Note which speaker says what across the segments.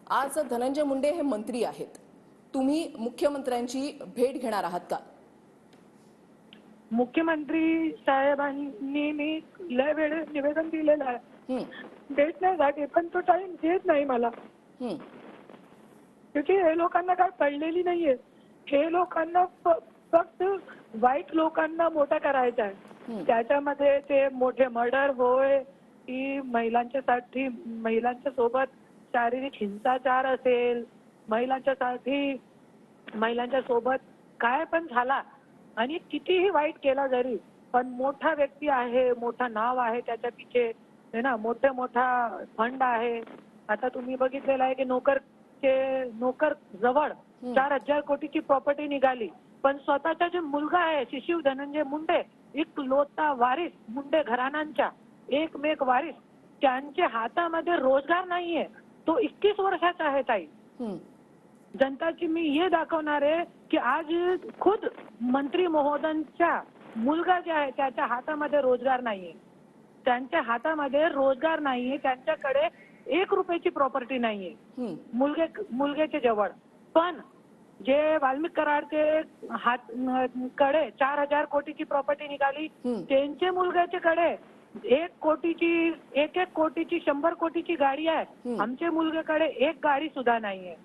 Speaker 1: आज धनंजय मुंडे हे मंत्री आहेत, तुम्ही मुख्यमंत्र्यांची भेट घेणार आहात का?
Speaker 2: मुख्यमंत्री साहेबांनी मी लय वेळ निवेदन दिलेलं आहे, भेट नाही झाली, पण तो टाइम देत नाही मला. क्योंकि हे लोकांना काय पडलेली नाहीये. हे लोकांना फक्त वाईट लोकांना मोठा करायचा आहे. त्याच्यामध्ये ते मोठे मर्डर होय की महिलांच्यासाठी, महिलांच्या सोबत शारीरिक हिंसाचार असेल, महिलांच्या सोबत काय पण झाला आणि कितीही वाईट केला जरी, पण मोठा व्यक्ती आहे, मोठा नाव आहे त्याच्या पिछे, है ना, मोठा फंड आहे. आता तुम्ही बघितलेलं आहे की नोकर जवळ 4,000 कोटीची प्रॉपर्टी निघाली, पण स्वतःचा जो मुलगा आहे शिशिव धनंजय मुंडे, एकलौता वारीस, मुंडे घराण्यांच्या एकमेक वारीस, त्यांच्या हातामध्ये रोजगार नाहीये. तो 21 वर्षाचा आहे ताई. जनताची मी हे दाखवणार आहे की आज खुद मंत्री महोदयांचा मुलगा जे आहे त्याच्या हातामध्ये रोजगार नाहीये. त्यांच्या हातामध्ये रोजगार नाहीये, त्यांच्याकडे 1 रुपयाची प्रॉपर्टी नाहीये मुलग्याच्या जवळ. पण जे वाल्मिक कराडचे कडे 4,000 कोटीची प्रॉपर्टी निघाली, त्यांच्या मुलग्याच्या कडे 1 कोटीची 100 कोटीची गाडी आहे. आमच्या मुलग्याकडे 1 गाडी सुद्धा नाहीये.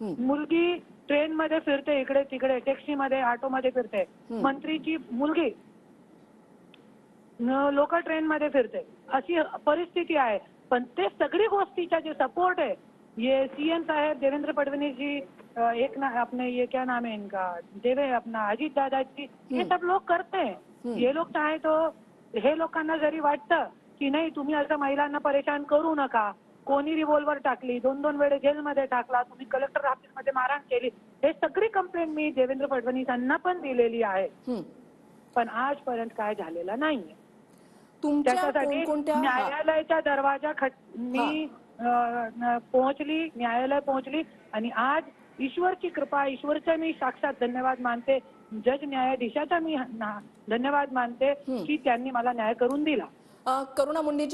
Speaker 2: मुलगी ट्रेन मध्ये फिरते, इकडे तिकडे टॅक्सी मध्ये, ऑटो मध्ये फिरते. मंत्रीची मुलगी लोकल ट्रेन मध्ये फिरते. अशी परिस्थिती आहे. पण ते सगळी गोष्टीचा जे सपोर्ट है, ये सीएम साहब देवेंद्र फडणवीस जी, अपने ये क्या नाम है इनका, अपना अजित दादा जी, ये सब लोग करते हैं. ये लोग चाहे तो हे लोकांना जरी वाटतं की नाही तुम्ही असं महिलांना परेशान करू नका, कोणी रिव्हॉल्वर टाकली, 2-2 वेळे जेलमध्ये टाकला, तुम्ही कलेक्टर ऑफिसमध्ये मारहाण केली, हे सगळी कंप्लेंट मी देवेंद्र फडणवीसांना पण दिलेली आहे. पण आजपर्यंत काय झालेलं नाहीये. त्याच्यासाठी न्यायालयाच्या दरवाजा मी न्यायालय पोहोचली आणि आज ईश्वरची कृपा, ईश्वरचा मी साक्षात धन्यवाद मानते, जज न्यायाधीशाचा मी धन्यवाद मानते की त्यांनी मला न्याय करून दिला.
Speaker 1: करुणा मुंडे